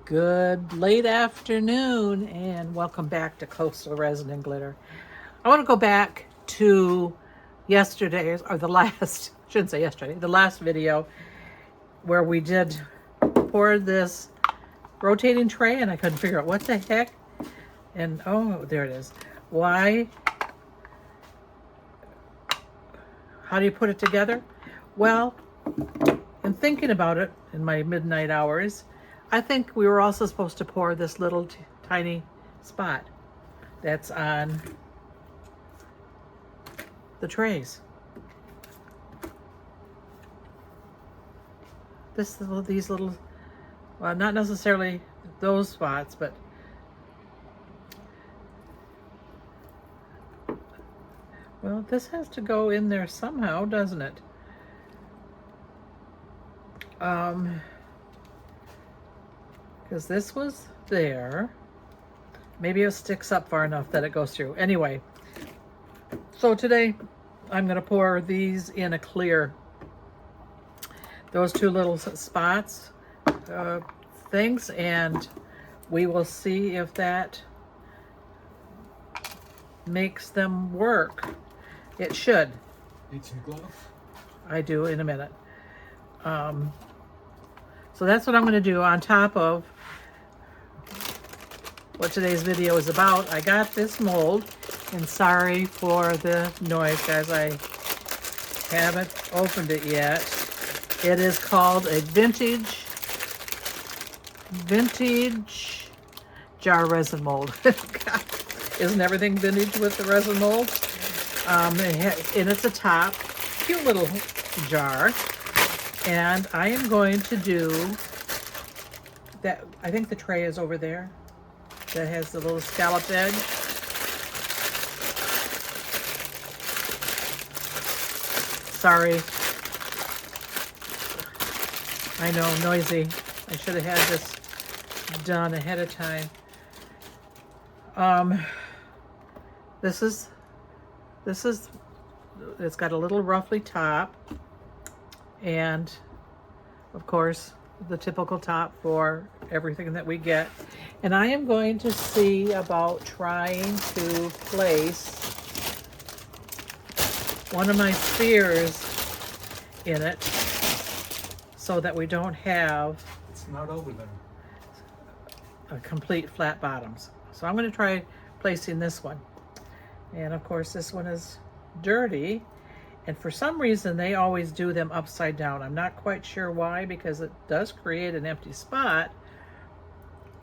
Good late afternoon and welcome back to Coastal Resin and Glitter. I want to go back to yesterday's, or the last, shouldn't say yesterday, the last video where we did pour this rotating tray and I couldn't figure out what the heck. And oh, there it is. Why? How do you put it together? Well, in thinking about it in my midnight hours, I think we were also supposed to pour this little tiny spot that's on the trays. These little, well, not necessarily those spots, but well, this has to go in there somehow, doesn't it? Because this was there. Maybe it sticks up far enough that it goes through. Anyway, so today I'm going to pour these in a clear. Those two little spots, things, and we will see if that makes them work. It should. Need some gloves? I do in a minute. So that's what I'm going to do on top of what today's video is about. I got this mold, and sorry for the noise, guys. I haven't opened it yet. It is called a vintage jar resin mold. God, isn't everything vintage with the resin mold? And it's a top, cute little jar. And I am going to do that. I think the tray is over there. That has the little scalloped edge. Sorry. I know, noisy. I should have had this done ahead of time. This is, it's got a little roughly top. And of course, the typical top for everything that we get. And I am going to see about trying to place one of my spheres in it so that we don't have It's not over there. a complete flat bottoms. So I'm going to try placing this one. And of course, this one is dirty. And for some reason, they always do them upside down. I'm not quite sure why, because it does create an empty spot.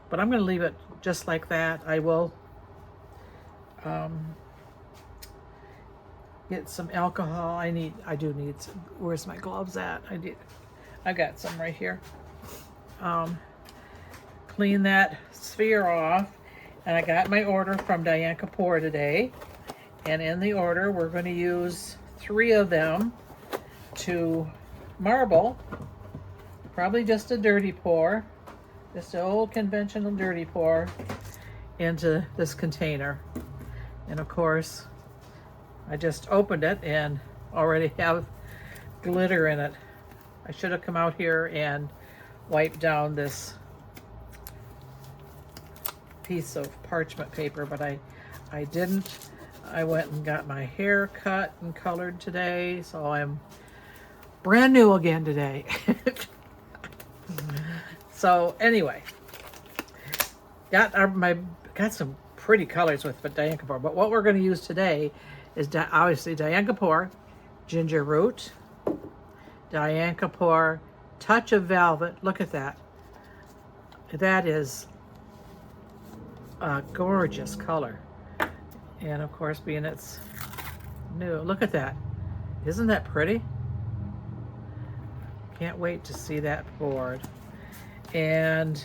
But I'm going to leave it just like that. I will get some alcohol. I do need some. Where's my gloves at? I got some right here. Clean that sphere off. And I got my order from Dianka Pours today. And in the order, we're going to use 3 of them to marble, probably just a dirty pour, just an old conventional dirty pour into this container. And of course, I just opened it and already have glitter in it. I should have come out here and wiped down this piece of parchment paper, but I didn't. I went and got my hair cut and colored today, so I'm brand new again today. So anyway, got some pretty colors with Dianka Pours, but what we're going to use today is obviously Dianka Pours Ginger Root, Dianka Pours Touch of Velvet. Look at that. That is a gorgeous color. And of course, being it's new. Look at that. Isn't that pretty? Can't wait to see that poured. And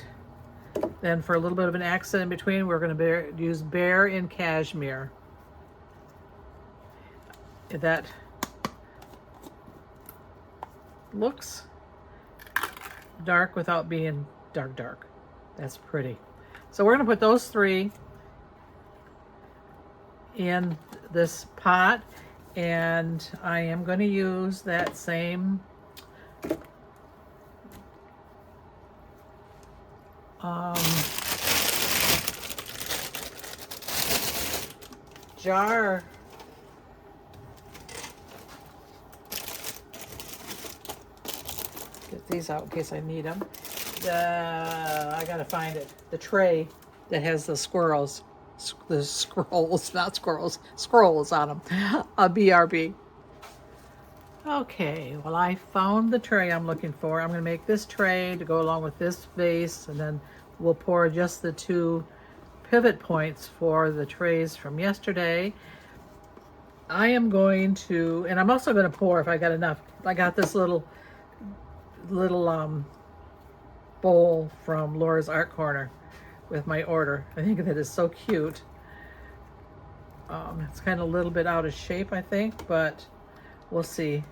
then for a little bit of an accent in between, we're going to use Bear in Cashmere. That looks dark without being dark. That's pretty. So we're going to put those 3 in this pot, and I am going to use that same jar. Get these out in case I need them. I gotta find it. The tray that has the squirrels. The scrolls, not squirrels, scrolls on them. A BRB. Okay, well I found the tray I'm looking for. I'm gonna make this tray to go along with this vase, and then we'll pour just the 2 pivot points for the trays from yesterday. I am going to, and I'm also gonna pour if I got enough. I got this little bowl from Laura's Art Corner with my order. I think that is so cute. It's kind of a little bit out of shape, I think, but we'll see.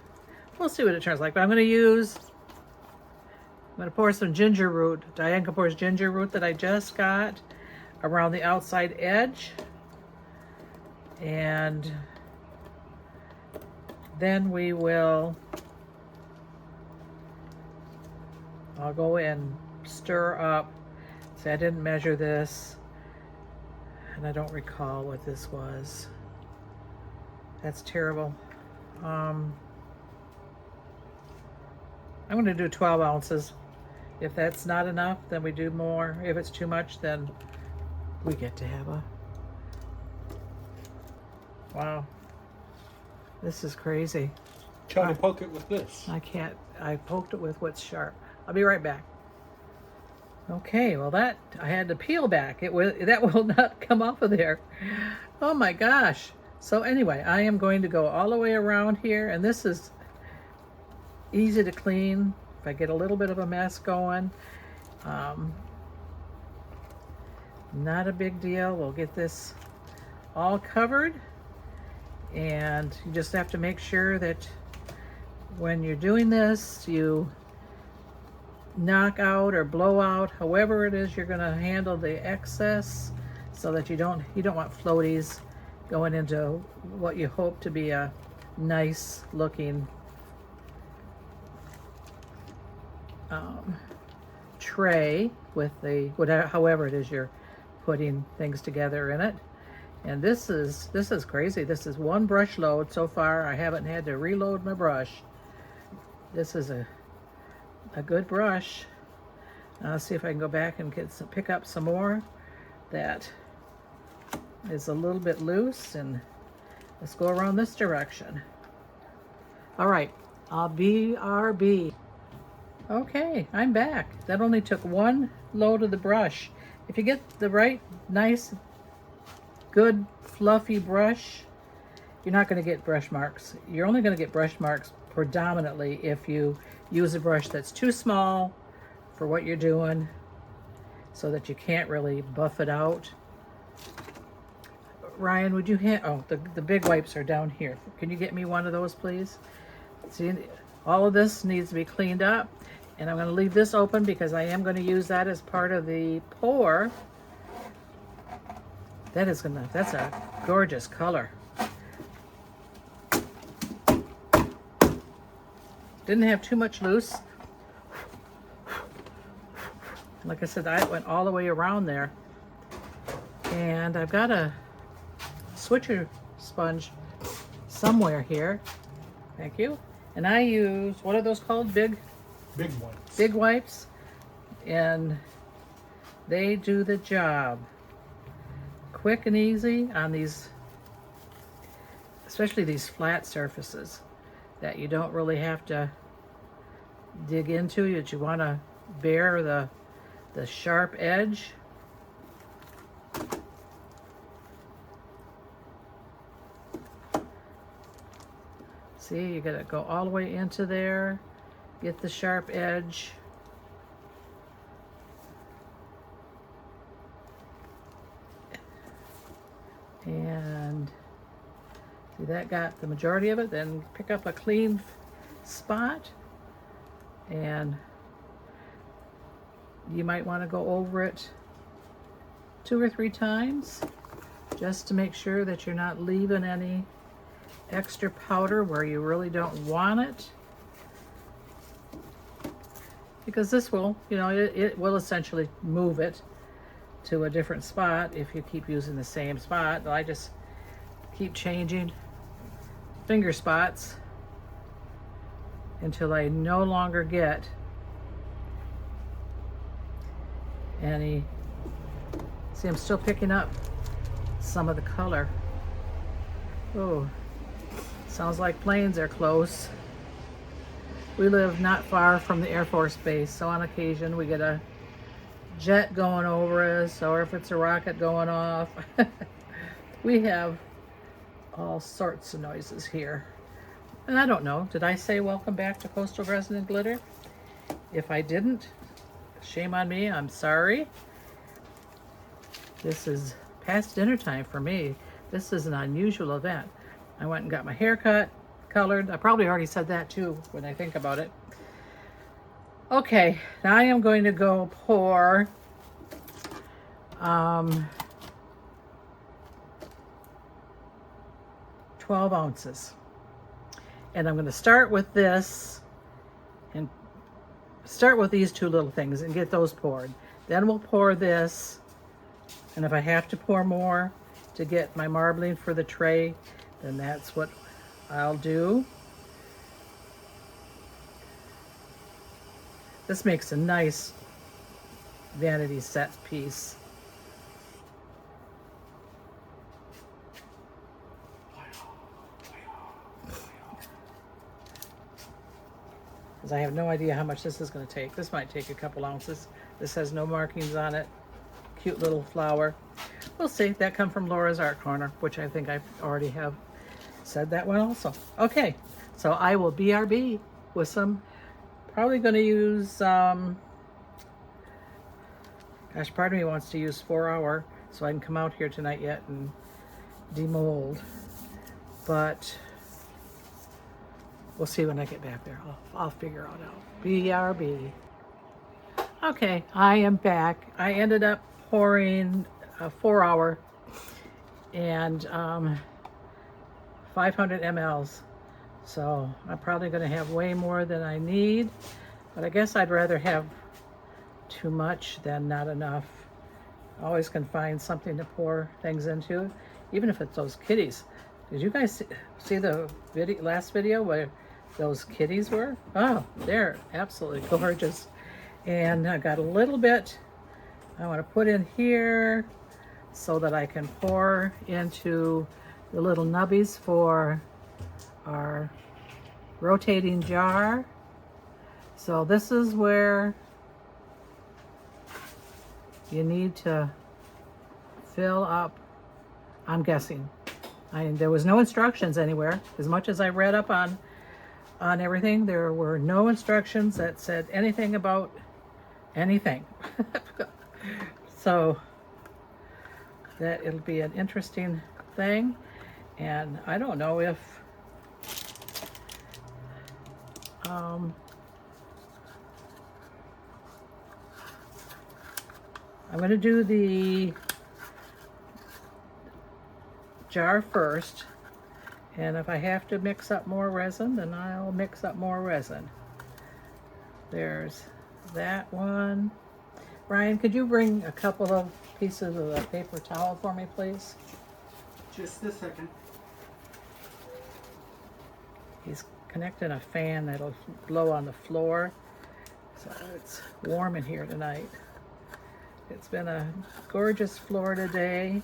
We'll see what it turns like. But I'm going to pour some ginger root, Dianka Pours ginger root that I just got around the outside edge. And then I'll go and stir up. See, I didn't measure this, and I don't recall what this was. That's terrible. I'm going to do 12 ounces. If that's not enough, then we do more. If it's too much, then we get to have a... Wow. This is crazy. Try to poke it with this. I can't. I poked it with what's sharp. I'll be right back. Okay, well that, I had to peel back. That will not come off of there. Oh my gosh. So anyway, I am going to go all the way around here, and this is easy to clean. If I get a little bit of a mess going, not a big deal. We'll get this all covered, and you just have to make sure that when you're doing this, you knock out or blow out, however it is you're going to handle the excess, so that you don't want floaties going into what you hope to be a nice looking tray with the however it is you're putting things together in it. And this is crazy. This is 1 brush load so far. I haven't had to reload my brush. This is a good brush. I'll see if I can go back and pick up some more that is a little bit loose, and let's go around this direction. All right, BRB. Okay, I'm back. That only took 1 load of the brush. If you get the right, nice, good, fluffy brush, you're not going to get brush marks. You're only going to get brush marks predominantly if you use a brush that's too small for what you're doing, so that you can't really buff it out. Ryan, would you the big wipes are down here. Can you get me one of those, please? See, all of this needs to be cleaned up, and I'm going to leave this open because I am going to use that as part of the pour. That's a gorgeous color. Didn't have too much loose. Like I said, I went all the way around there. And I've got a switcher sponge somewhere here. Thank you. And I use, what are those called? Big wipes. Big wipes. And they do the job. Quick and easy on these, especially these flat surfaces that you don't really have to dig into, that you want to bear the sharp edge. See, you gotta go all the way into there, get the sharp edge. And see, that got the majority of it. Then pick up a clean spot, and you might want to go over it 2 or 3 times just to make sure that you're not leaving any extra powder where you really don't want it. because this will, you know, it will essentially move it to a different spot if you keep using the same spot. I just keep changing finger spots until I no longer get any. See, I'm still picking up some of the color. Oh, sounds like planes are close. We live not far from the Air Force Base, so on occasion we get a jet going over us, or if it's a rocket going off. We have all sorts of noises here. And I don't know, did I say welcome back to Coastal Resin and Glitter? If I didn't, shame on me, I'm sorry. This is past dinner time for me. This is an unusual event. I went and got my hair cut, colored. I probably already said that too when I think about it. Okay, now I am going to go pour 12 ounces. And I'm going to start with this and start with these two little things and get those poured. Then we'll pour this, and if I have to pour more to get my marbling for the tray, then that's what I'll do. This makes a nice vanity set piece. Because I have no idea how much this is going to take. This might take a couple ounces. This has no markings on it. Cute little flower. We'll see. That come from Laura's Art Corner, which I think I already have said that one also. Okay, so I will BRB with some, probably going to use, gosh, part of me wants to use 4 hour so I can come out here tonight yet and demold. But we'll see when I get back there. I'll figure it out. BRB. Okay, I am back. I ended up pouring a 4 hour and 500 mLs. So I'm probably going to have way more than I need, but I guess I'd rather have too much than not enough. Always can find something to pour things into, even if it's those kitties. Did you guys see the last video where those kitties were? Oh, they're absolutely gorgeous. And I got a little bit I want to put in here so that I can pour into the little nubbies for our rotating jar. So this is where you need to fill up, I'm guessing. There was no instructions anywhere. As much as I read up on everything, there were no instructions that said anything about anything. So that it'll be an interesting thing. And I don't know if I'm going to do the jar first, and if I have to mix up more resin, then I'll mix up more resin. There's that one. Ryan, could you bring a couple of pieces of the paper towel for me, please? Just a second. He's connecting a fan that'll blow on the floor, so it's warm in here tonight. It's been a gorgeous Florida day.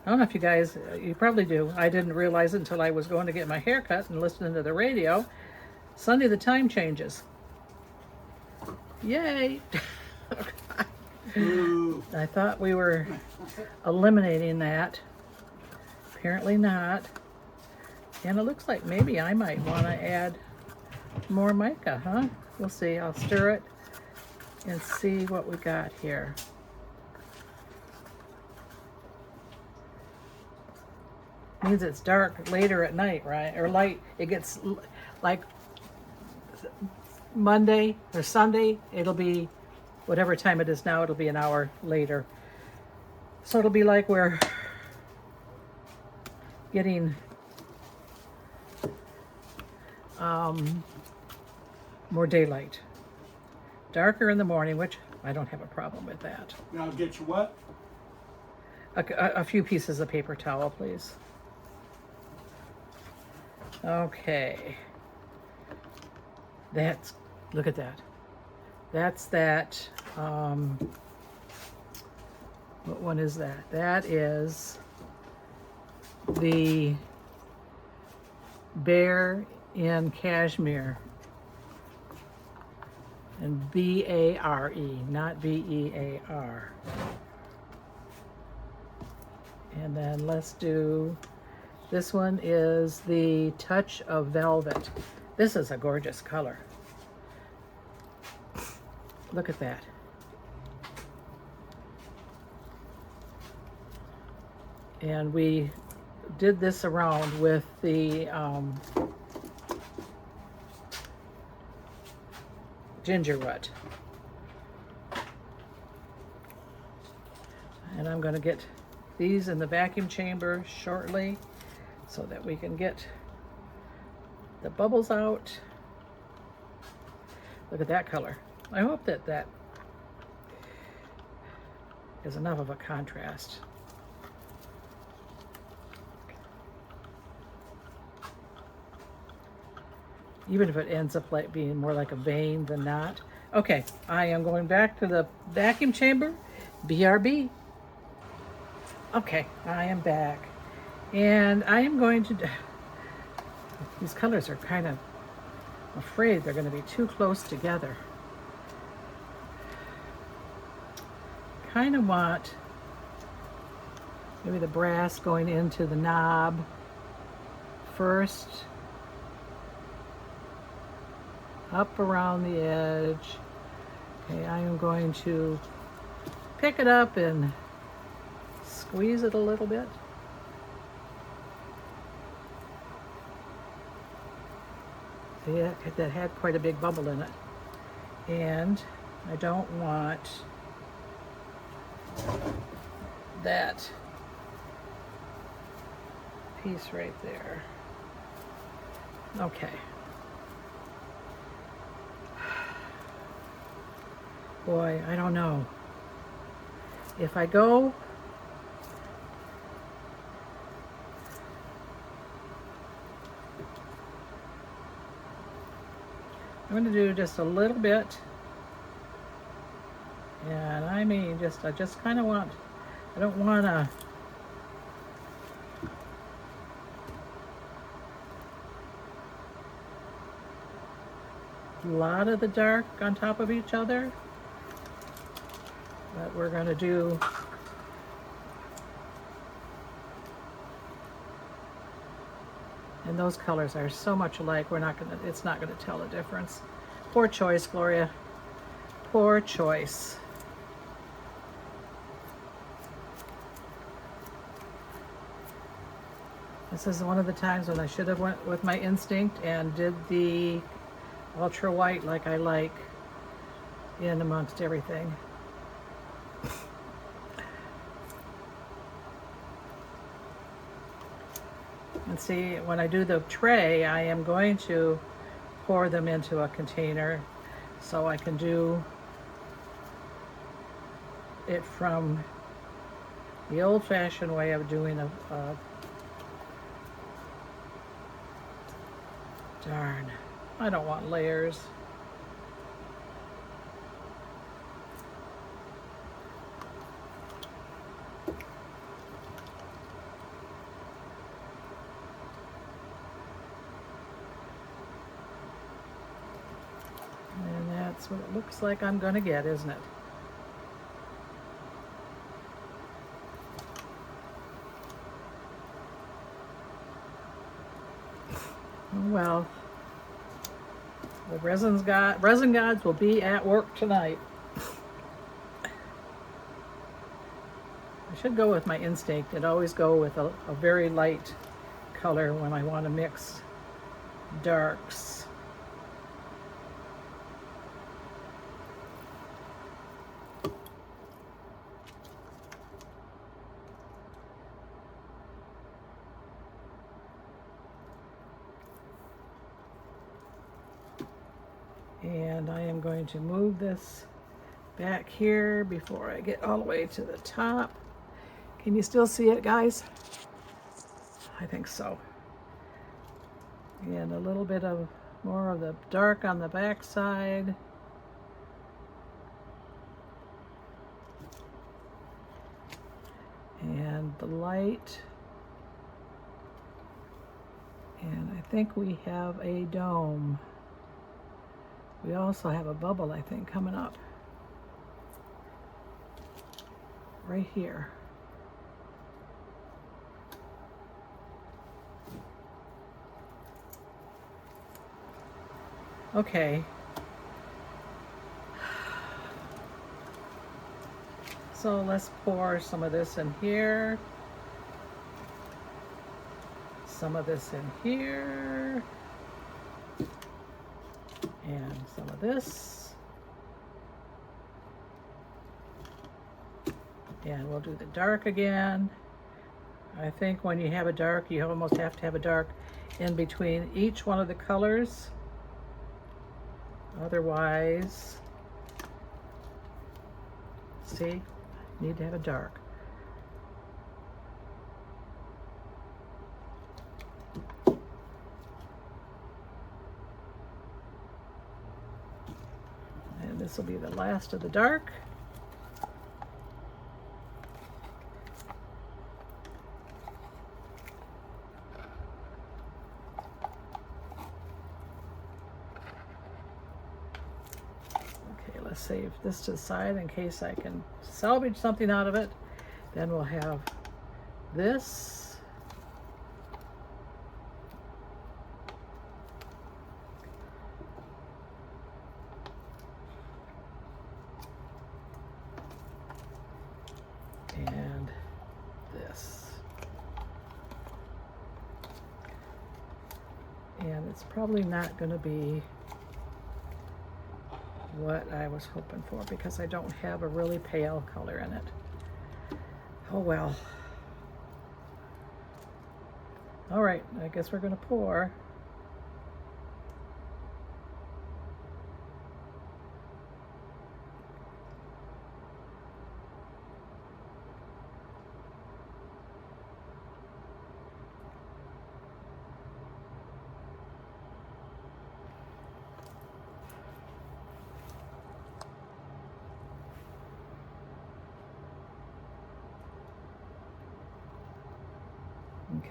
I don't know if you guys, you probably do. I didn't realize it until I was going to get my hair cut and listening to the radio. Sunday the time changes. Yay! I thought we were eliminating that. Apparently not. And it looks like maybe I might want to add more mica, huh? We'll see. I'll stir it and see what we got here. Means it's dark later at night, right? Or light. It gets like Monday or Sunday, it'll be whatever time it is now, it'll be an hour later. So it'll be like we're getting more daylight. darker in the morning, which I don't have a problem with that. Now get you what? A few pieces of paper towel, please. Okay. Look at that. That's that, what one is that? That is the Bear in Cashmere. And B-A-R-E, not B-E-A-R. And then let's do, this one is the Touch of Velvet. This is a gorgeous color. Look at that. And we did this around with the ginger root. And I'm going to get these in the vacuum chamber shortly so that we can get the bubbles out. Look at that color. I hope that that is enough of a contrast. Even if it ends up like being more like a vein than not. Okay, I am going back to the vacuum chamber. BRB. Okay, I am back. And I am going to, these colors are kind of, I'm afraid they're going to be too close together. Kind of want maybe the brass going into the knob first. Up around the edge. Okay, I am going to pick it up and squeeze it a little bit. See, that had quite a big bubble in it. And I don't want that piece right there. Okay. Boy, I don't know. If I go, I'm going to do just a little bit. And I mean, I just kind of want, I don't want to a lot of the dark on top of each other. But we're going to do and those colors are so much alike, it's not going to tell the difference. Poor choice, Gloria. Poor choice. This is one of the times when I should have went with my instinct and did the ultra white like I like in amongst everything. And see, when I do the tray, I am going to pour them into a container so I can do it from the old-fashioned way of doing a darn, I don't want layers. And that's what it looks like I'm going to get, isn't it? Well, the resin gods will be at work tonight. I should go with my instinct and always go with a very light color when I want to mix darks. And I am going to move this back here before I get all the way to the top. Can you still see it, guys? I think so. And a little bit of more of the dark on the back side. And the light. And I think we have a dome. We also have a bubble, I think, coming up. Right here. Okay. So let's pour some of this in here. Some of this in here. And some of this. And we'll do the dark again. I think when you have a dark, you almost have to have a dark in between each one of the colors. Otherwise, see, need to have a dark. And this will be the last of the dark. Save this to the side in case I can salvage something out of it. Then we'll have this. And this. And it's probably not going to be what I was hoping for because I don't have a really pale color in it. Oh well. All right, I guess we're going to pour.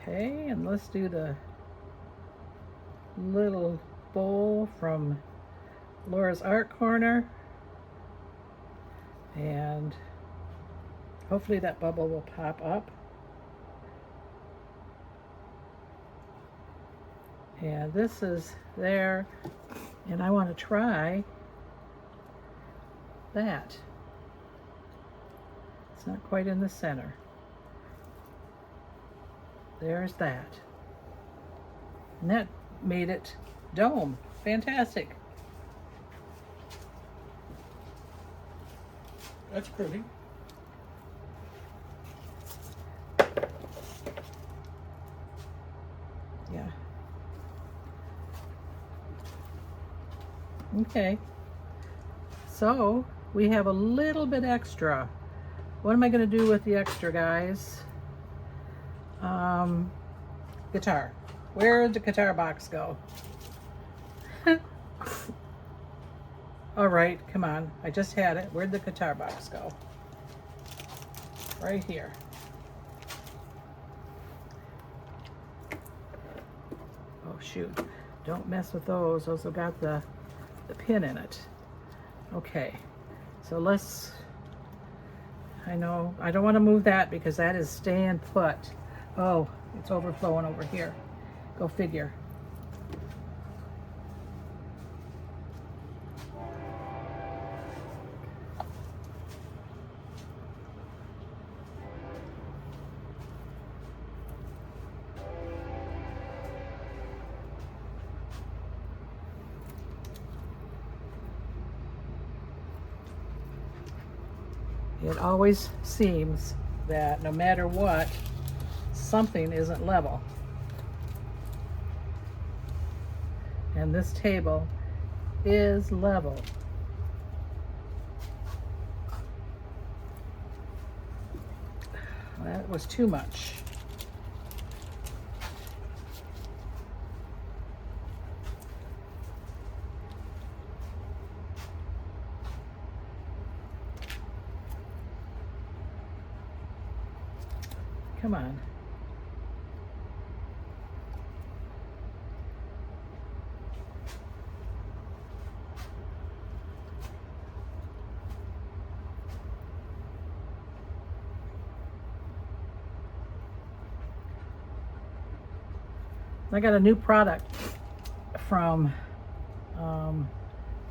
Okay, and let's do the little bowl from Laura's Art Corner. And hopefully that bubble will pop up. And this is there, and I want to try that. It's not quite in the center. There's that. And that made it dome. Fantastic. That's pretty. Yeah. Okay. So we have a little bit extra. What am I going to do with the extra, guys? Guitar. Where did the guitar box go? All right, come on. I just had it. Where'd the guitar box go? Right here. Oh, shoot. Don't mess with those. Those have got the pin in it. Okay. So let's... I know. I don't want to move that because that is staying put. Oh, it's overflowing over here. Go figure. It always seems that no matter what, something isn't level. And this table is level. That was too much. Come on. I got a new product from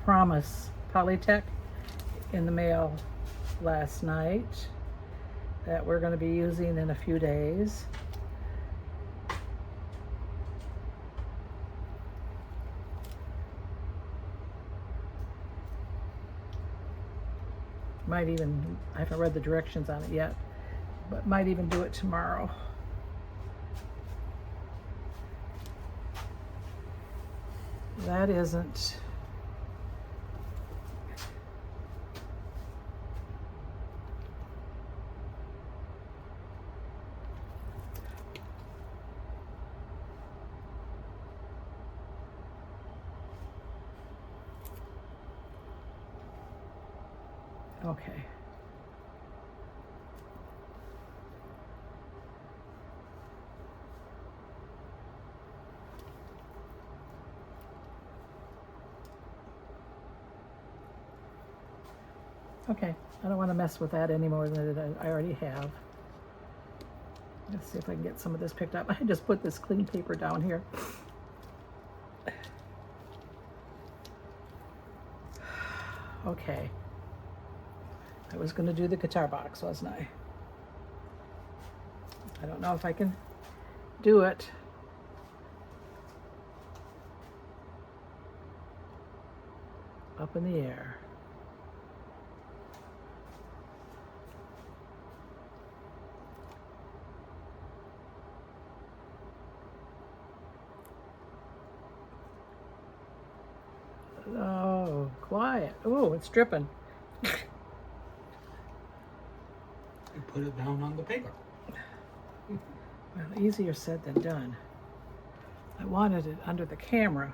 Promise Polytech in the mail last night that we're going to be using in a few days. Might even, I haven't read the directions on it yet, but might even do it tomorrow. That isn't. Okay. Okay, I don't want to mess with that any more than I already have. Let's see if I can get some of this picked up. I just put this clean paper down here. Okay. I was going to do the guitar box, wasn't I? I don't know if I can do it. Up in the air. Oh, quiet. Oh, it's dripping. You put it down on the paper. Well, easier said than done. I wanted it under the camera,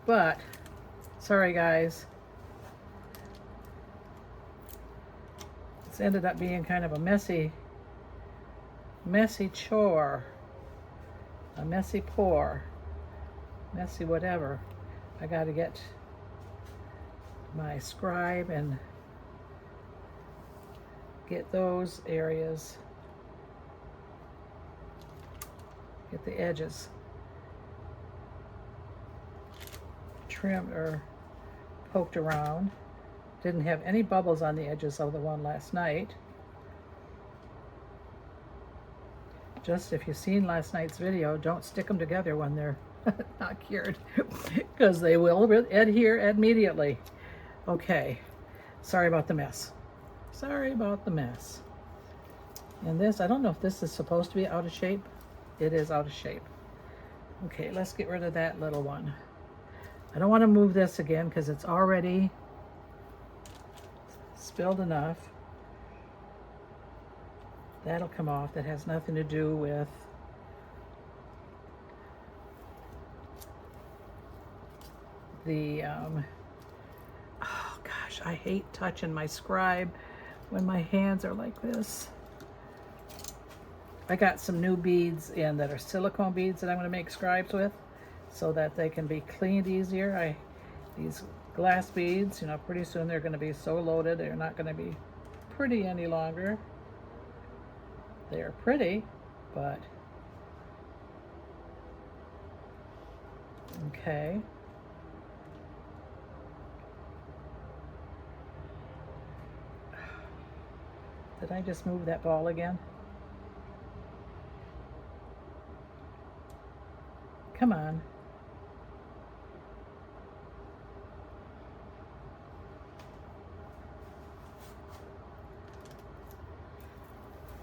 but sorry guys. It's ended up being kind of a messy chore, a messy pour, messy whatever. I got to get my scribe and get those areas, get the edges trimmed or poked around. Didn't have any bubbles on the edges of the one last night. Just if you've seen last night's video, don't stick them together when they're not cured, because they will adhere immediately. Okay, sorry about the mess. Sorry about the mess. And this, I don't know if this is supposed to be out of shape. It is out of shape. Okay, let's get rid of that little one. I don't want to move this again because it's already spilled enough. That'll come off. That has nothing to do with the, oh gosh, I hate touching my scribe when my hands are like this. I got some new beads in that are silicone beads that I'm going to make scribes with so that they can be cleaned easier. These glass beads, you know, pretty soon they're going to be so loaded they're not going to be pretty any longer. They're pretty, but okay. Did I just move that ball again? Come on.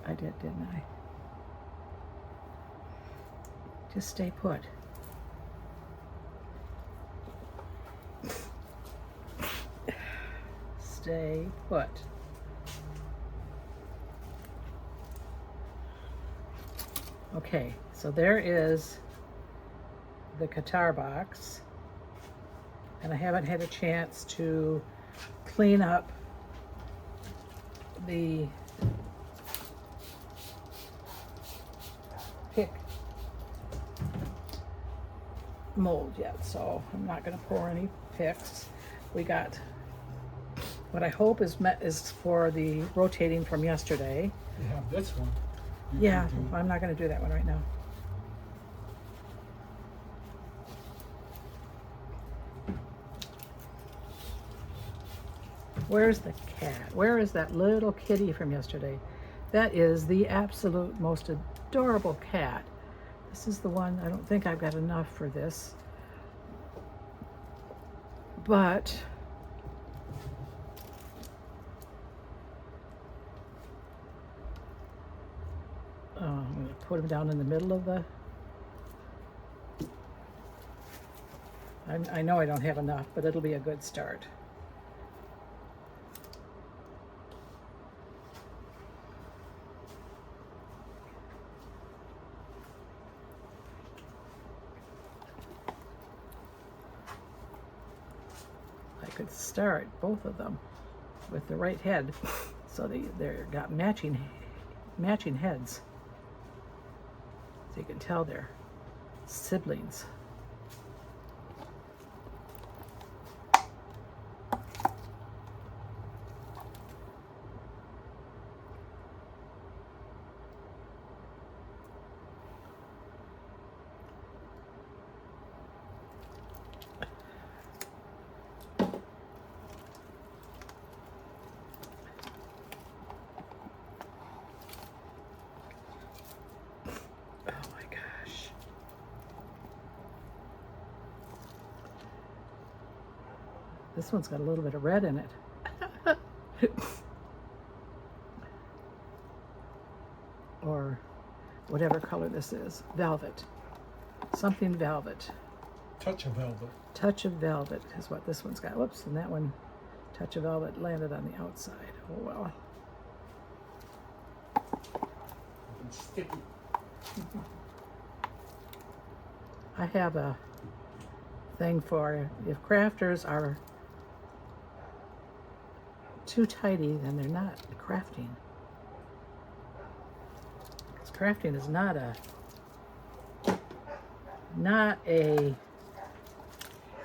I did, didn't I? Just stay put. stay put. Okay, so there is the guitar box, and I haven't had a chance to clean up the pick mold yet, so I'm not going to pour any picks. We got what I hope is for the rotating from yesterday. You have this one. Yeah, I'm not going to do that one right now. Where's the cat? Where is that little kitty from yesterday? That is the absolute most adorable cat. This is the one. I don't think I've got enough for this, but I'm going to put him down in the middle of the... I know I don't have enough, but it'll be a good start. I could start both of them with the right head, so they're got matching heads. So you can tell they're siblings. This one's got a little bit of red in it. Or whatever color this is. Velvet. Something velvet. Touch of velvet. Touch of velvet is what this one's got. Whoops, and that one, touch of velvet, landed on the outside. Oh well. It's sticky. I have a thing for if crafters are too tidy, then they're not crafting. Because crafting is not a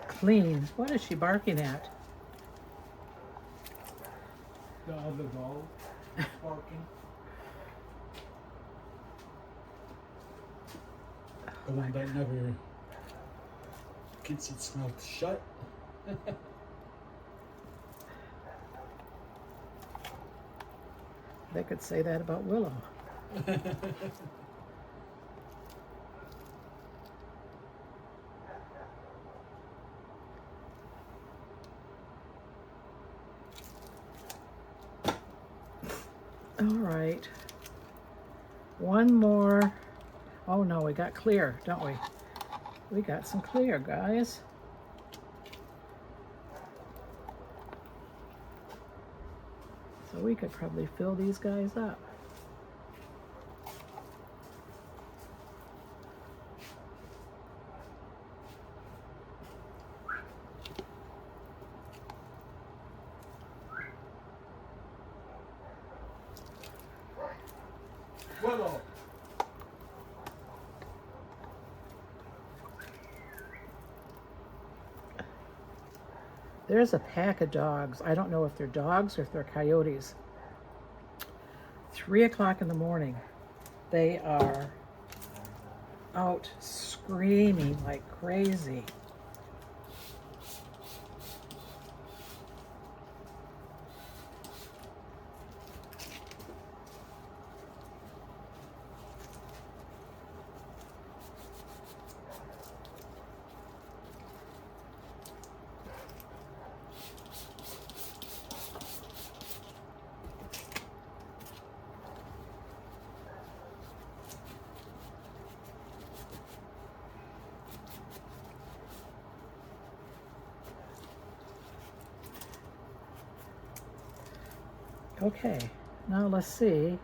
clean. What is she barking at? The other dog barking. The one that never keeps its mouth shut. They could say that about Willow. All right. One more. Oh no, we got clear, don't we? We got some clear, guys. So we could probably fill these guys up. Willow. There's a pack of dogs. I don't know if they're dogs or if they're coyotes. 3 o'clock in the morning. They are out screaming like crazy. Okay, now let's see.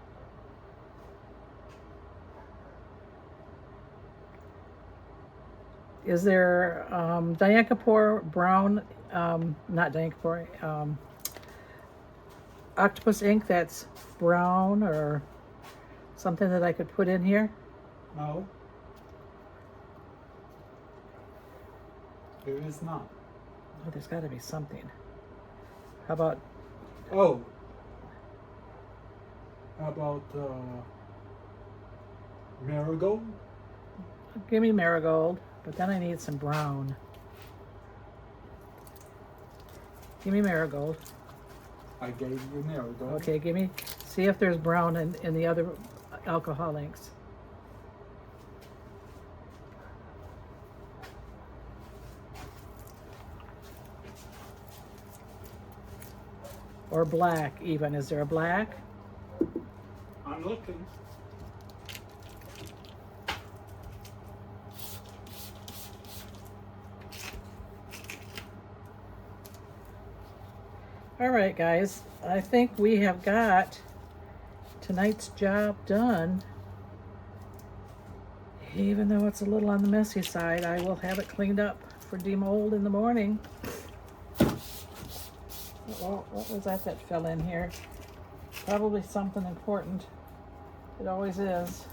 Is there Dianka Pours brown, not Dianka Pours, octopus ink that's brown or something that I could put in here? No. There is not. Oh, there's got to be something. How about, Oh. How about marigold? give me marigold, but then I need some brown. Give me marigold. I gave you marigold. Okay, give me, see if there's brown in the other alcohol inks. Or black even. Is there a black? I'm looking. All right, guys. I think we have got tonight's job done. Even though it's a little on the messy side, I will have it cleaned up for demold in the morning. Well, what was that fell in here? Probably something important. It always is.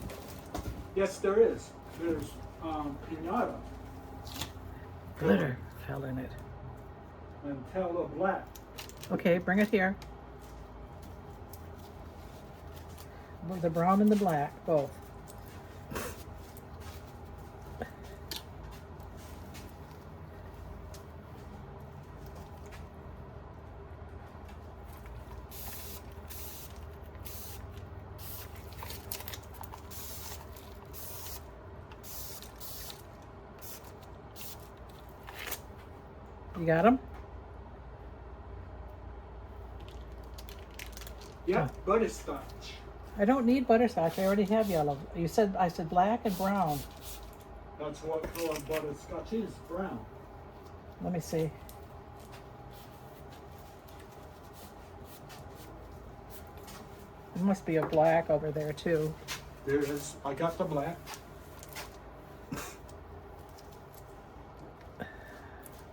Yes, there is. There's pinata. Glitter fell in it. And Tella black. Okay, bring it here. The brown and the black, both. You got them? Yeah, butterscotch. I don't need butterscotch. I already have yellow. I said black and brown. That's what color butterscotch is, brown. Let me see. There must be a black over there too. There is. I got the black.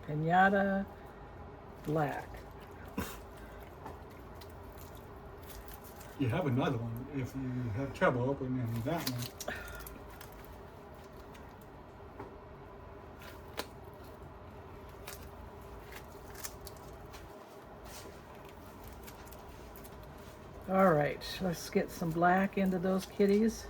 Pinata black. You have another one if you have trouble opening that one. All right, let's get some black into those kitties.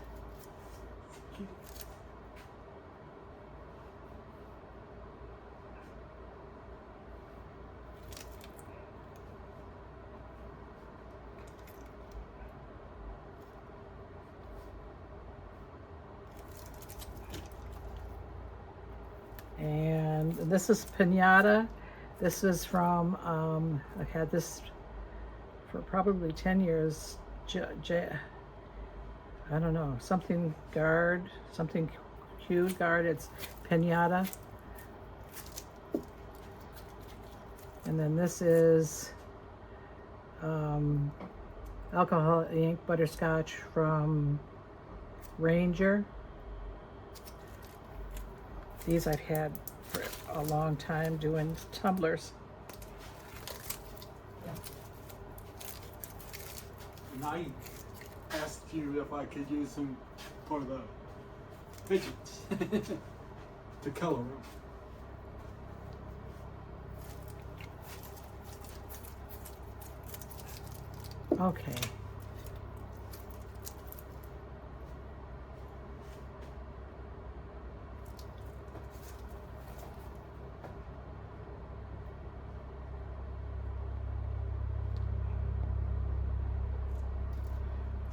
And this is Pinata. This is from, I've had this for probably 10 years. I don't know, something guard, something hued guard. It's Pinata. And then this is alcohol ink butterscotch from Ranger. These I've had for a long time doing tumblers. And I asked you if I could use them for the fidgets to color them. Okay.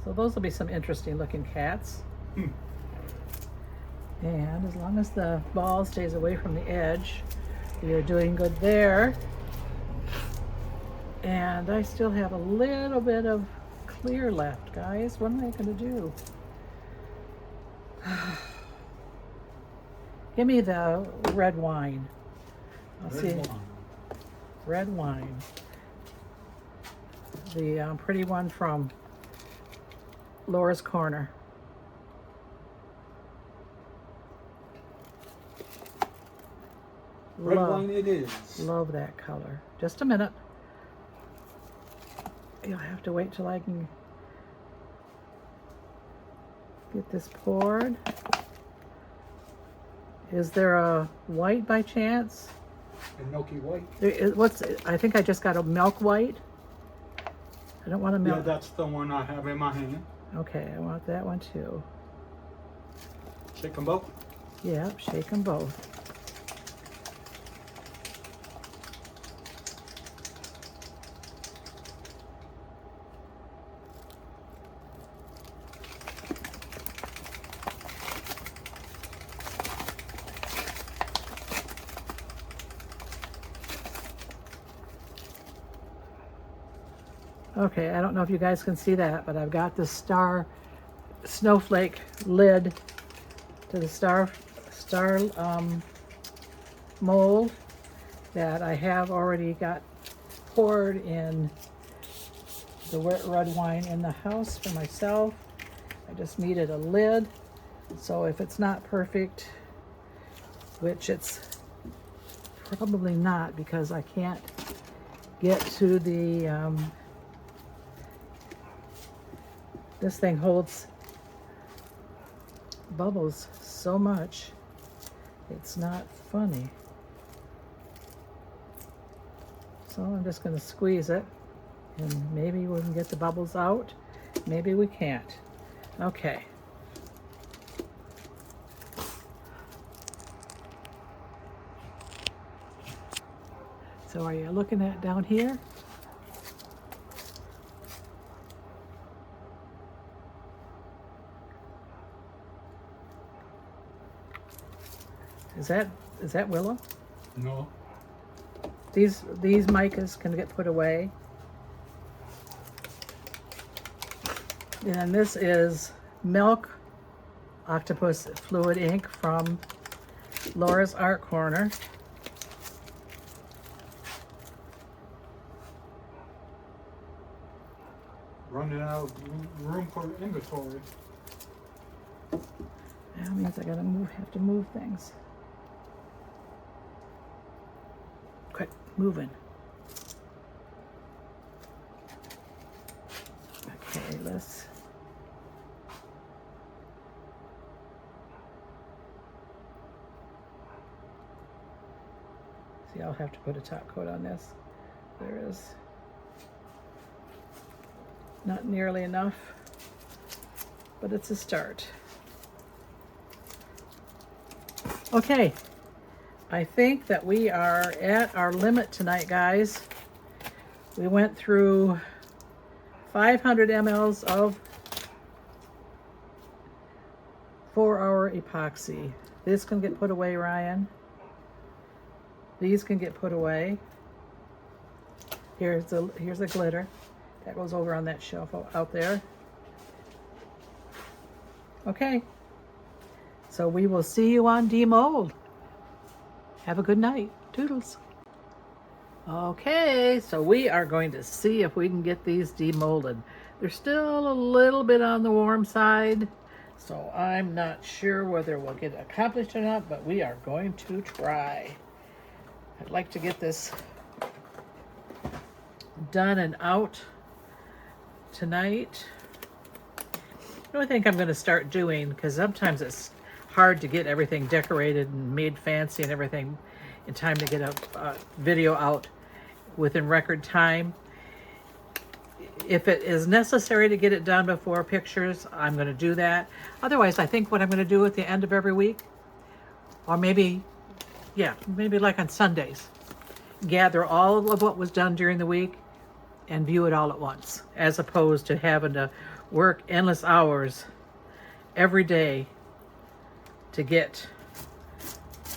So those will be some interesting looking cats. And as long as the ball stays away from the edge, we are doing good there. And I still have a little bit of clear left, guys. What am I going to do? Give me the red wine. I'll see. Red wine. Red wine. the pretty one from Laura's Corner. Red wine it is. Love that color. Just a minute. You'll have to wait till I can get this poured. Is there a white by chance? And milky white. I think I just got a milk white. I don't want a milk. Yeah, that's the one I have in my hand. Okay, I want that one too. Shake them both. Yep, shake them both. Okay, I don't know if you guys can see that, but I've got the star snowflake lid to the star mold that I have already got poured in the wet red wine in the house for myself. I just needed a lid, so if it's not perfect, which it's probably not because I can't get to the this thing holds bubbles so much, it's not funny. So I'm just going to squeeze it, and maybe we can get the bubbles out. Maybe we can't. Okay. So are you looking at down here? Is that willow? No. These micas can get put away. And this is Milk Octopus Fluid ink from Laura's Art Corner. Running out of room for inventory. That means I gotta have to move things. Quit moving. Okay, let's. See, I'll have to put a top coat on this. There is not nearly enough, but it's a start. Okay, I think that we are at our limit tonight, guys. We went through 500 mLs of 4-hour epoxy. This can get put away, Ryan. These can get put away. Here's a glitter. That goes over on that shelf out there. Okay. So we will see you on demold. Have a good night. Toodles. Okay, so we are going to see if we can get these demolded. They're still a little bit on the warm side, so I'm not sure whether we'll get it accomplished or not, but we are going to try. I'd like to get this done and out tonight. I think I'm going to start doing, because sometimes it's hard to get everything decorated and made fancy and everything in time to get a video out within record time. If it is necessary to get it done before pictures, I'm going to do that. Otherwise, I think what I'm going to do at the end of every week, or maybe like on Sundays, gather all of what was done during the week and view it all at once, as opposed to having to work endless hours every day to get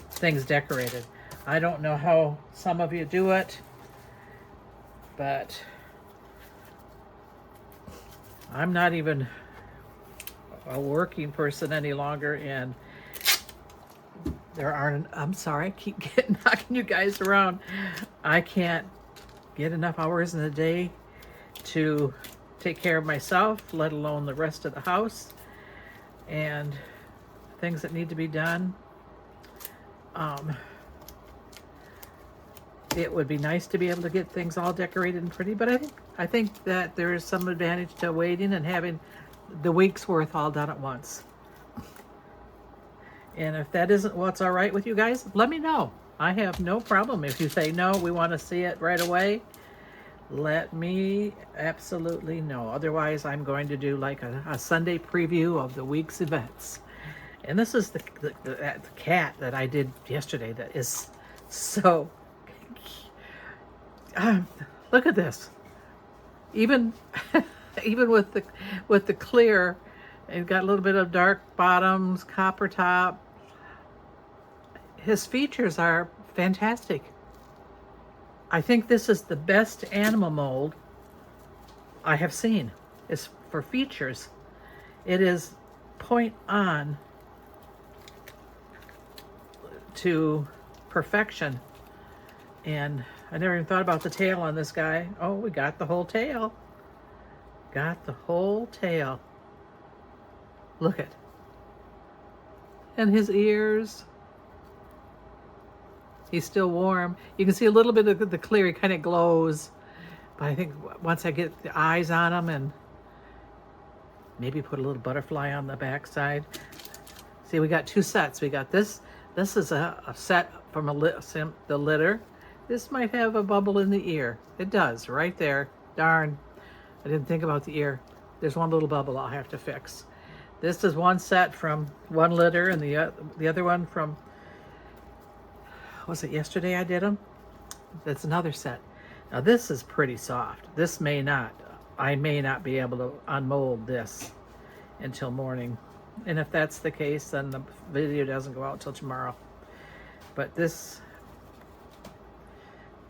things decorated. I don't know how some of you do it, but I'm not even a working person any longer, and there aren't, I'm sorry, I keep knocking you guys around. I can't get enough hours in a day to take care of myself, let alone the rest of the house and things that need to be done. It would be nice to be able to get things all decorated and pretty, but I think that there is some advantage to waiting and having the week's worth all done at once. And if that isn't what's all right with you guys, let me know. I have no problem. If you say, no, we want to see it right away, let me absolutely know. Otherwise, I'm going to do like a Sunday preview of the week's events. And this is the cat that I did yesterday that is so... look at this. Even even with the clear, it got a little bit of dark bottoms, copper top. His features are fantastic. I think this is the best animal mold I have seen. Is for features. It is point on to perfection. And I never even thought about the tail on this guy. Oh, we got the whole tail. Got the whole tail. Look at. And his ears. He's still warm. You can see a little bit of the clear. He kind of glows. But I think once I get the eyes on him and maybe put a little butterfly on the back side. See, we got two sets. We got this. This is a set from the litter. This might have a bubble in the ear. It does, right there. Darn, I didn't think about the ear. There's one little bubble I'll have to fix. This is one set from one litter, and the other one from, was it yesterday I did them? That's another set. Now this is pretty soft. This may not, I may not be able to unmold this until morning. And if that's the case, then the video doesn't go out till tomorrow. But this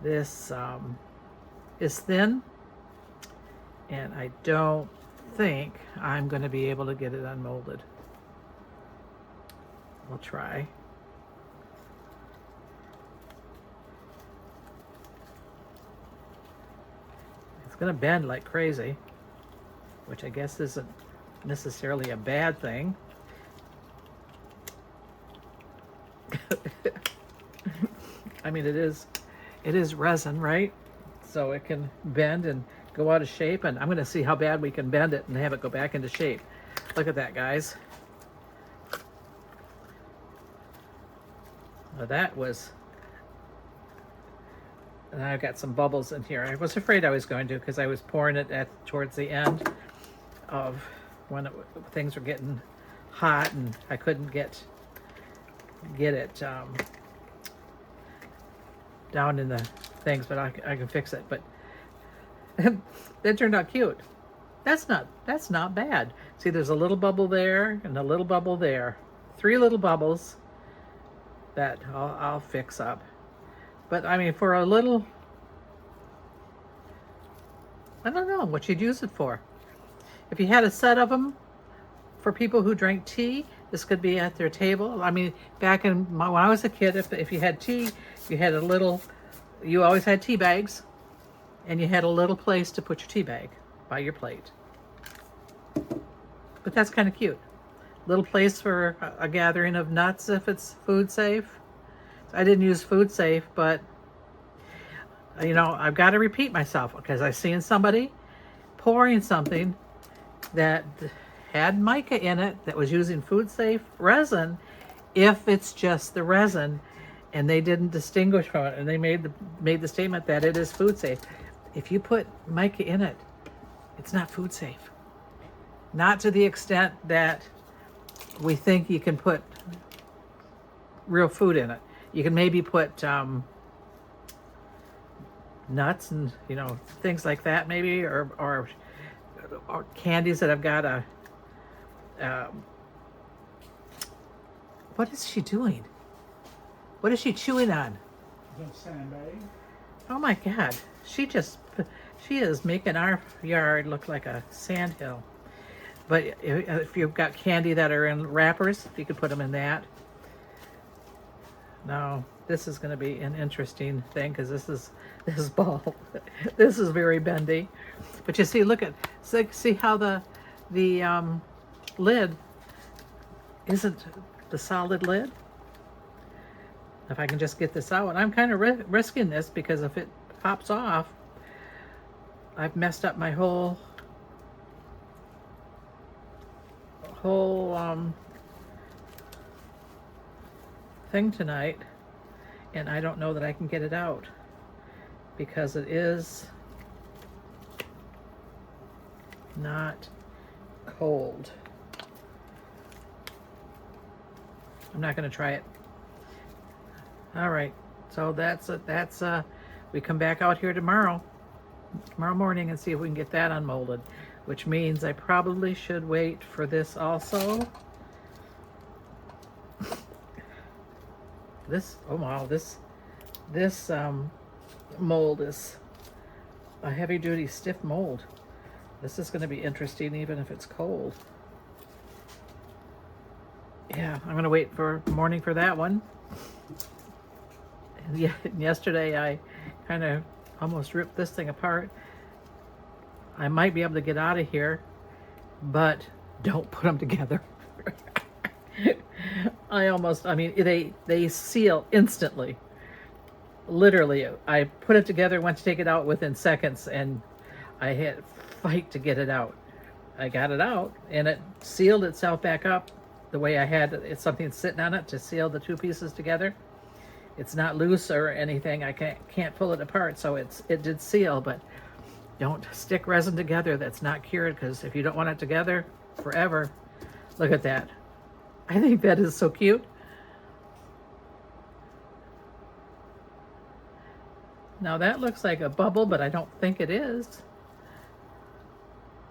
is thin, and I don't think I'm going to be able to get it unmolded. I'll try. It's going to bend like crazy, which I guess isn't necessarily a bad thing. I mean, it is resin, right? So it can bend and go out of shape, and I'm going to see how bad we can bend it and have it go back into shape. Look at that, guys. Now that was, and I've got some bubbles in here. I was afraid I was going to, because I was pouring it towards the end of when things were getting hot and I couldn't get it down in the things, but I can fix it. But that turned out cute. That's not bad. See, there's a little bubble there and a little bubble there. 3 little bubbles that I'll fix up. But I mean, for a little, I don't know what you'd use it for. If you had a set of them for people who drank tea, this could be at their table. I mean, back when I was a kid, if you had tea, you had a little, you always had tea bags, and you had a little place to put your tea bag by your plate. But that's kind of cute. Little place for a gathering of nuts if it's food safe. I didn't use food safe, but you know, I've got to repeat myself because I've seen somebody pouring something that had mica in it that was using food safe resin, if it's just the resin, and they didn't distinguish from it, and they made the statement that it is food safe. If you put mica in it, it's not food safe. Not to the extent that we think you can put real food in it. You can maybe put nuts and, you know, things like that maybe, or candies that have got a what is she doing? What is she chewing on? Is that sandbag? Oh my God. She is making our yard look like a sandhill. But if you've got candy that are in wrappers, you could put them in that. No, this is going to be an interesting thing because this ball, this is very bendy. But you see, look at, see how the lid isn't the solid lid? If I can just get this out, and I'm kind of risking this because if it pops off, I've messed up my whole thing tonight, and I don't know that I can get it out because it is not cold. I'm not going to try it. All right, so that's we come back out here tomorrow morning and see if we can get that unmolded, which means I probably should wait for this also. This, oh wow, this mold is a heavy-duty stiff mold. This is going to be interesting even if it's cold. Yeah, I'm going to wait for morning for that one. Yeah, yesterday I kind of almost ripped this thing apart. I might be able to get out of here, but don't put them together. I mean, they seal instantly. Literally, I put it together, went to take it out within seconds, and I had to fight to get it out. I got it out, and it sealed itself back up the way I had it, something sitting on it to seal the two pieces together. It's not loose or anything. I can't pull it apart, so it did seal, but don't stick resin together that's not cured, because if you don't want it together forever, look at that. I think that is so cute. Now that looks like a bubble, but I don't think it is.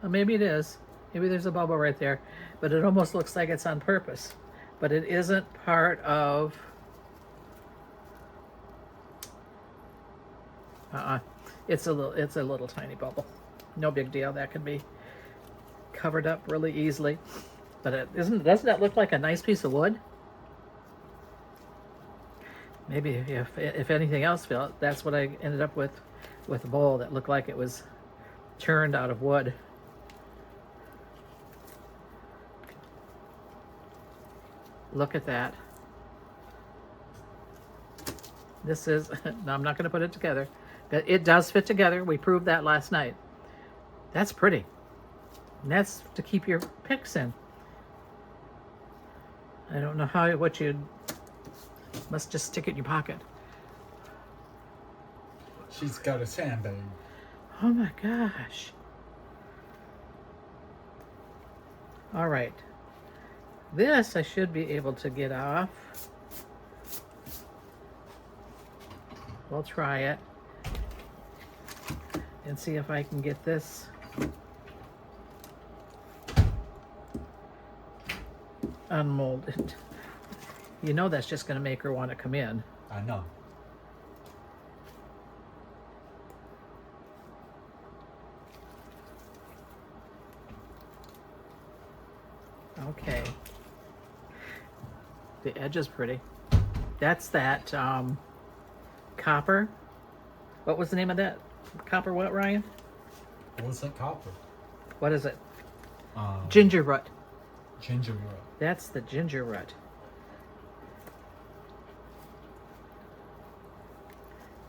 Well, maybe it is. Maybe there's a bubble right there, but it almost looks like it's on purpose. But it isn't part of... It's a little tiny bubble. No big deal. That can be covered up really easily. But doesn't that look like a nice piece of wood? Maybe if anything else, Phil, that's what I ended up with a bowl that looked like it was turned out of wood. Look at that. This is, no, I'm not going to put it together. It does fit together. We proved that last night. That's pretty. And that's to keep your picks in. I don't know what you'd... Must just stick it in your pocket. She's got a sandbag. Oh my gosh. All right. This I should be able to get off. We'll try it and see if I can get this unmolded. You know that's just going to make her want to come in. I know. Okay. The edge is pretty. That's that copper. What was the name of that? Copper what, Ryan? What's that copper? What is it? Ginger root. Ginger root. That's the ginger root.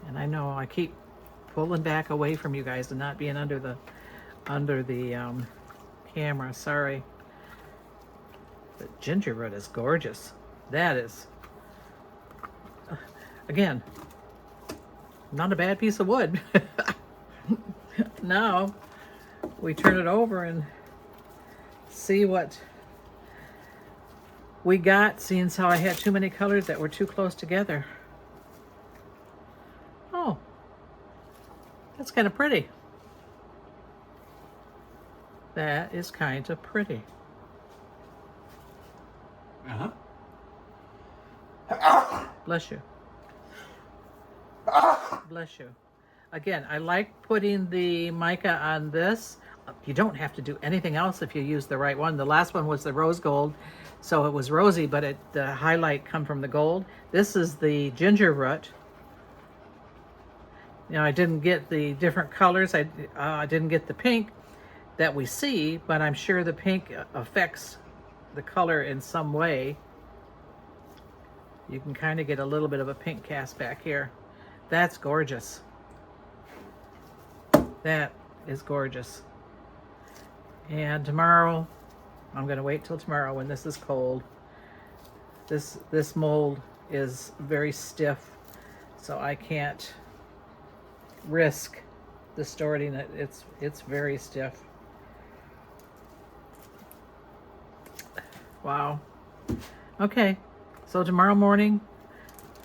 And I know I keep pulling back away from you guys and not being under the camera. Sorry. But ginger root is gorgeous. That is, again, not a bad piece of wood. Now we turn it over and see what we got, seeing how I had too many colors that were too close together. Oh, that's kind of pretty. That is kind of pretty. Uh-huh. Bless you. Bless you. Again, I like putting the mica on this you don't have to do anything else if you use the right one. The last one was the rose gold, so it was rosy, but the highlight come from the gold. This is the ginger root. You know, I didn't get the different colors. I didn't get the pink that we see, but I'm sure the pink affects the color in some way. You can kind of get a little bit of a pink cast back here. That's gorgeous. That is gorgeous. And tomorrow, I'm going to wait till tomorrow when this is cold. This mold is very stiff, so I can't risk distorting it. It's very stiff. Wow. Okay, so tomorrow morning,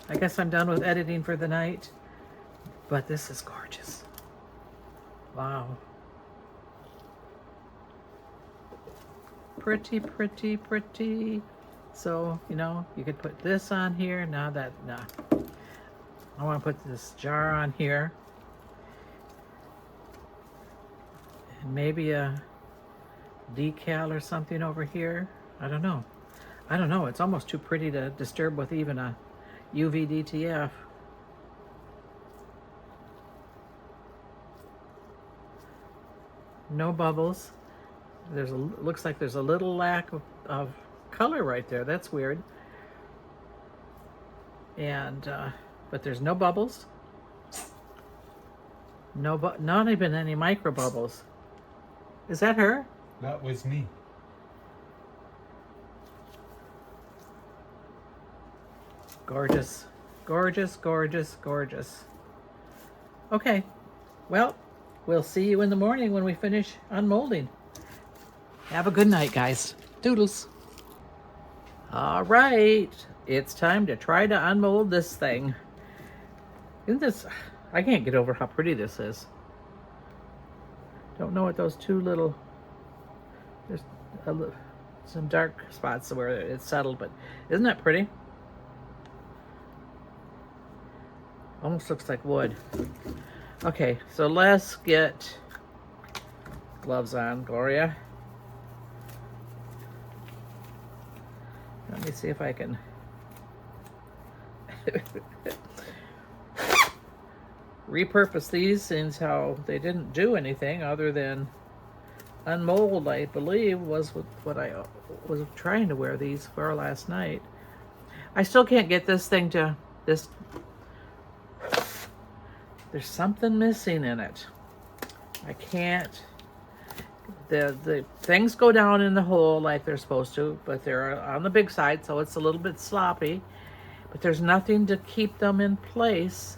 I guess I'm done with editing for the night, but this is gorgeous. Wow. Pretty, pretty, pretty. So, you know, you could put this on here. Nah. I want to put this jar on here. And maybe a decal or something over here. I don't know. It's almost too pretty to disturb with even a UV DTF. No bubbles. Looks like there's a little lack of color right there. That's weird. And but there's no bubbles. Not even any micro bubbles. Is that her? That was me. Gorgeous. Gorgeous, gorgeous, gorgeous. Okay. Well, we'll see you in the morning when we finish unmolding. Have a good night, guys. Doodles. All right. It's time to try to unmold this thing. Isn't this... I can't get over how pretty this is. Don't know what those two little... There's some dark spots where it's settled, but isn't that pretty? Almost looks like wood. Okay, so let's get gloves on, Gloria. Let me see if I can repurpose these, since how they didn't do anything other than unmold, I believe, was what I was trying to wear these for last night. I still can't get this thing to this. There's something missing in it. I can't. The things go down in the hole like they're supposed to, but they're on the big side, so it's a little bit sloppy. But there's nothing to keep them in place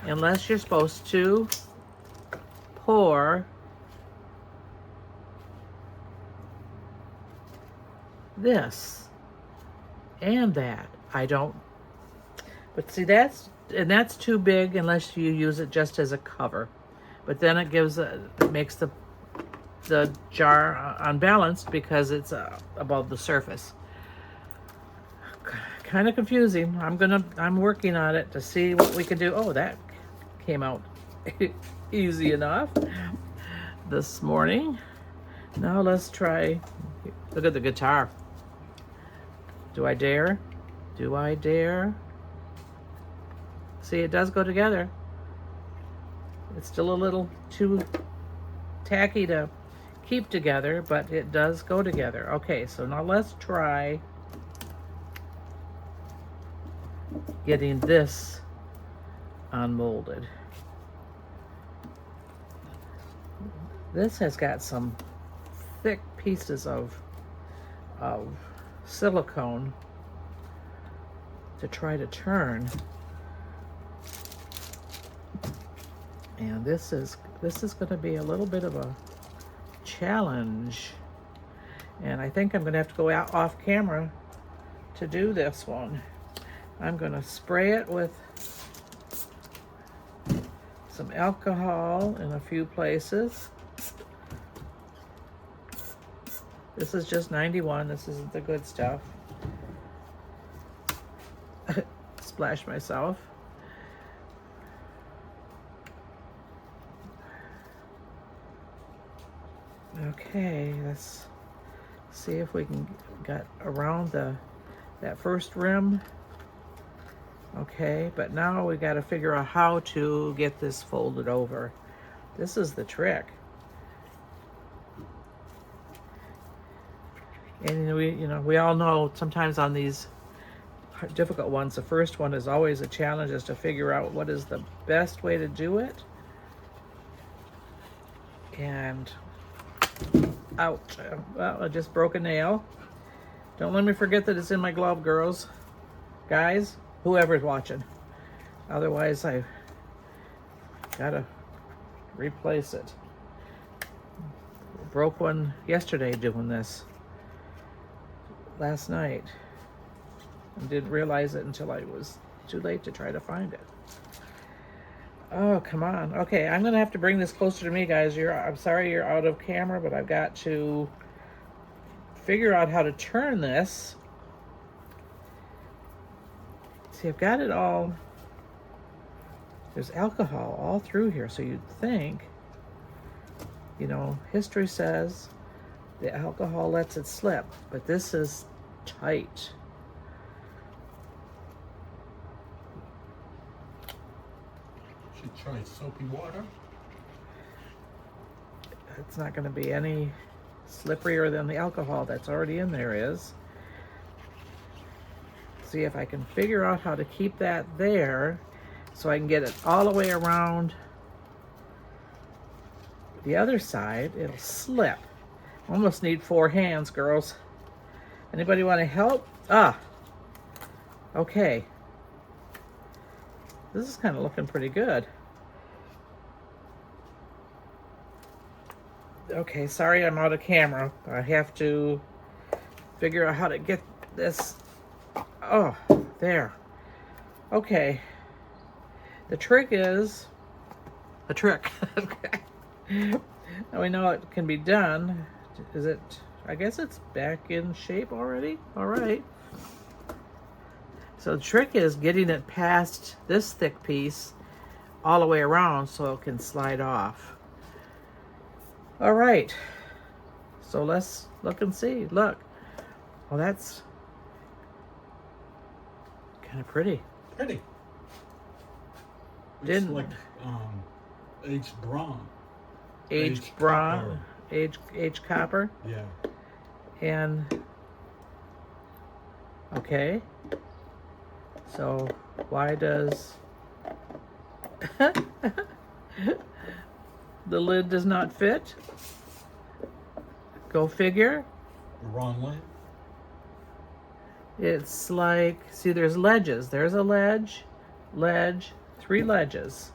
unless you're supposed to pour this and that. I don't. But see, that's too big unless you use it just as a cover. But then it makes the jar unbalanced because it's above the surface. Kind of confusing. I'm working on it to see what we can do. Oh, that came out easy enough this morning. Now let's try. Look at the guitar. Do I dare? Do I dare? See, it does go together. It's still a little too tacky to keep together, but it does go together. Okay, so now let's try getting this unmolded. This has got some thick pieces of silicone to try to turn. And this is going to be a little bit of a challenge. And I think I'm going to have to go out off camera to do this one. I'm going to spray it with some alcohol in a few places. This is just 91. This isn't the good stuff. Splash myself. Okay, let's see if we can get around that first rim. Okay, but now we got to figure out how to get this folded over. This is the trick. And we all know sometimes on these difficult ones, the first one is always a challenge, is to figure out what is the best way to do it. And ouch, well, I just broke a nail. Don't let me forget that it's in my glove, girls, guys, whoever's watching. Otherwise I gotta replace it. Broke one yesterday doing this, last night, and didn't realize it until I was too late to try to find it. Oh, come on. Okay, I'm gonna have to bring this closer to me, guys. I'm sorry you're out of camera, but I've got to figure out how to turn this. See, I've got it all. There's alcohol all through here, so you'd think, history says the alcohol lets it slip, but this is tight. Should try soapy water. It's not going to be any slipperier than the alcohol that's already in there is. See if I can figure out how to keep that there so I can get it all the way around the other side. It'll slip. Almost need 4 hands, girls. Anybody want to help? Okay. This is kind of looking pretty good. Okay, sorry I'm out of camera. I have to figure out how to get this. Oh, there. Okay. The trick is a trick. Okay. Now we know it can be done. Is it? I guess it's back in shape already. All right. So the trick is getting it past this thick piece all the way around so it can slide off. All right. So let's look and see. Look. Well, that's kind of pretty. Pretty. Didn't It's like aged bronze. Aged bronze. Aged copper. Yeah. And okay. So why does the lid does not fit? Go figure. Wrong lid. It's like, see, there's ledges. There's a ledge, 3 ledges.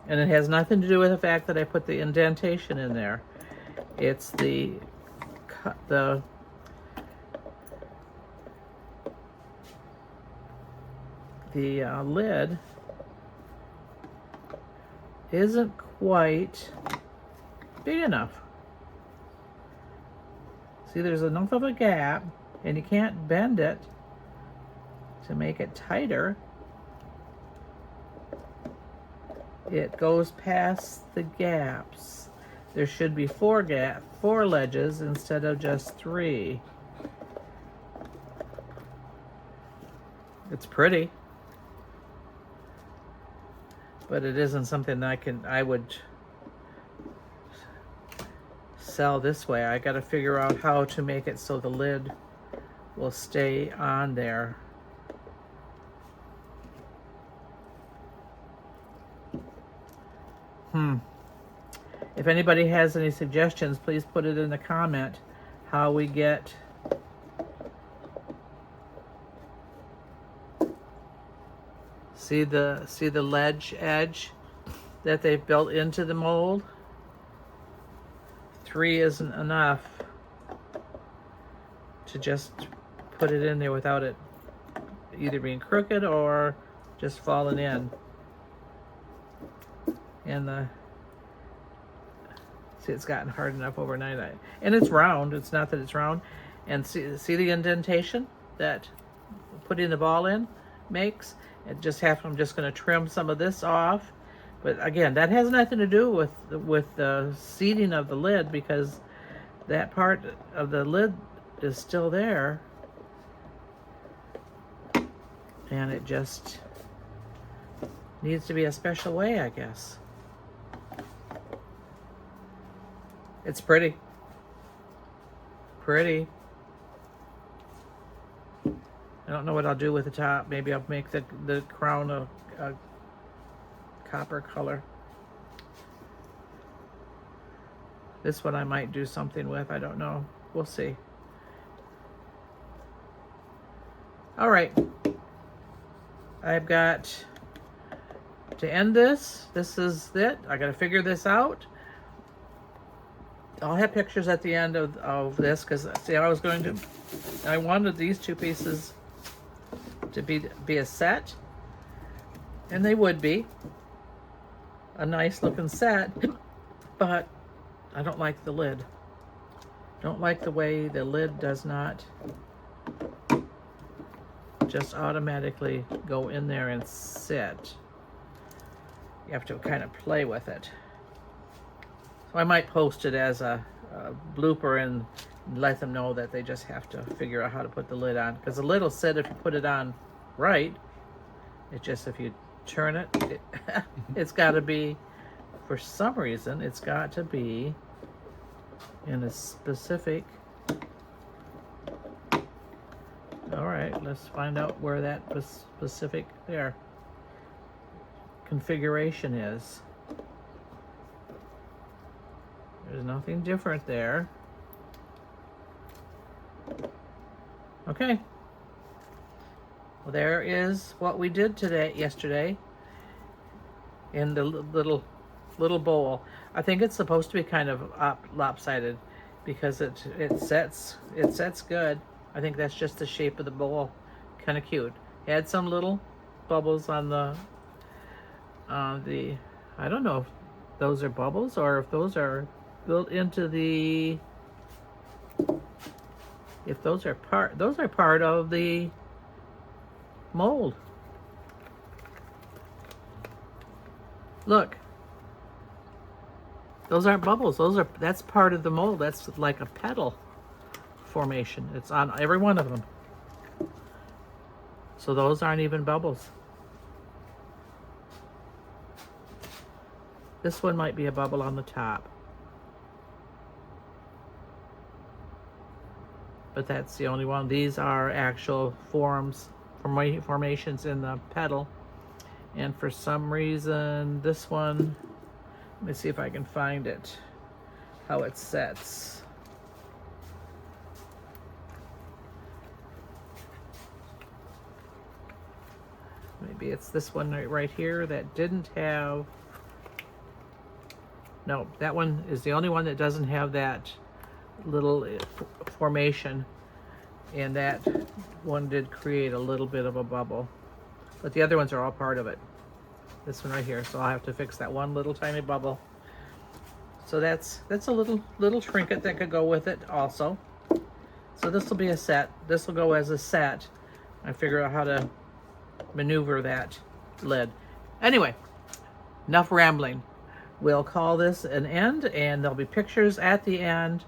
And it has nothing to do with the fact that I put the indentation in there. It's the lid isn't quite big enough. See, there's enough of a gap, and you can't bend it to make it tighter. It goes past the gaps. There should be 4 ledges instead of just 3. It's pretty, but it isn't something I would sell this way. I got to figure out how to make it so the lid will stay on there. If anybody has any suggestions, please put it in the comment how we get see the ledge edge that they've built into the mold. 3 isn't enough to just put it in there without it either being crooked or just falling in. And see, it's gotten hard enough overnight. And it's round. It's not that it's round. And see the indentation that putting the ball in makes? I'm just going to trim some of this off But again, that has nothing to do with the seating of the lid, because that part of the lid is still there. And it just needs to be a special way, I guess. It's pretty. Pretty. I don't know what I'll do with the top. Maybe I'll make the crown a copper color. This one I might do something with. I don't know. We'll see. All right. I've got to end this. This is it. I got to figure this out. I'll have pictures at the end of this, because see, I wanted these two pieces to be a set, and they would be a nice looking set, but I don't like the lid. Don't like the way the lid does not just automatically go in there and sit. You have to kind of play with it. So I might post it as a blooper and let them know that they just have to figure out how to put the lid on, because the lid will sit if you put it on right. It's just if you turn it, it's got to be, for some reason, it's got to be in a specific. All right, let's find out where that specific there configuration is. There's nothing different there. Okay. Well, there is what we did yesterday in the little bowl. I think it's supposed to be kind of lopsided, because it sets good. I think that's just the shape of the bowl. Kind of cute. Had some little bubbles on the I don't know if those are bubbles or if those are built into the, if those are part of the mold. Look, those aren't bubbles. That's part of the mold. That's like a petal formation. It's on every one of them. So those aren't even bubbles. This one might be a bubble on the top. But that's the only one. These are actual formations in the petal. And for some reason, this one, let me see if I can find it, how it sets. Maybe it's this one right here that didn't have, no, that one is the only one that doesn't have that little formation, and that one did create a little bit of a bubble, but the other ones are all part of it. This one right here, so I'll have to fix that one little tiny bubble. So that's a little trinket that could go with it also. So this will be a set. This will go as a set. I figure out how to maneuver that lid. Anyway, enough rambling. We'll call this an end, and there'll be pictures at the end,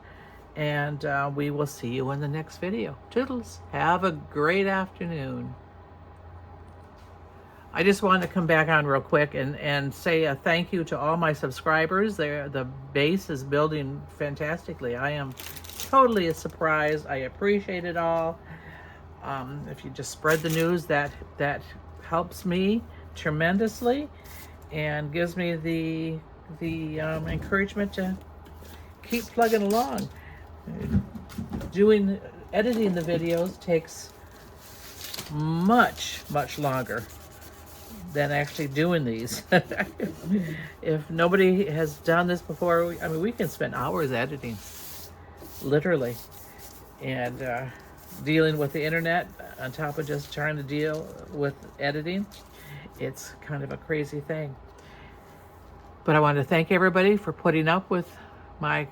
and we will see you in the next video. Toodles. Have a great afternoon. I just wanted to come back on real quick and say a thank you to all my subscribers. The base is building fantastically. I am totally surprised. I appreciate it all. If you just spread the news, that helps me tremendously and gives me the encouragement to keep plugging along. Editing the videos takes much longer than actually doing these. If nobody has done this before, I mean, we can spend hours editing, literally, and dealing with the internet on top of just trying to deal with editing. It's kind of a crazy thing. But I want to thank everybody for putting up with my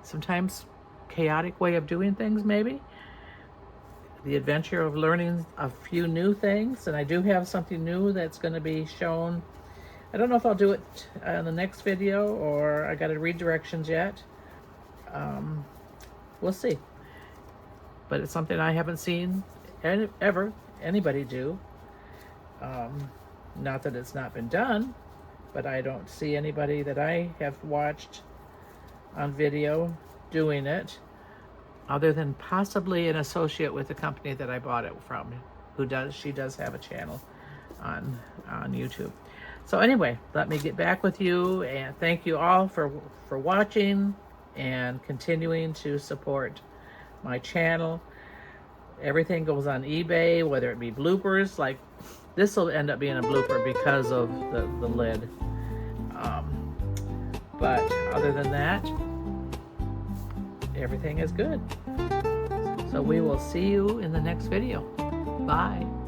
sometimes chaotic way of doing things, maybe. The adventure of learning a few new things. And I do have something new that's going to be shown I don't know if I'll do it on the next video, or I got to read directions yet. We'll see. But it's something I haven't seen ever anybody do. Not that it's not been done, but I don't see anybody that I have watched on video doing it, other than possibly an associate with the company that I bought it from, she does have a channel on YouTube. So anyway, let me get back with you, and thank you all for watching and continuing to support my channel. Everything goes on eBay, whether it be bloopers, like this will end up being a blooper because of the lid. But other than that, everything is good. So we will see you in the next video. Bye.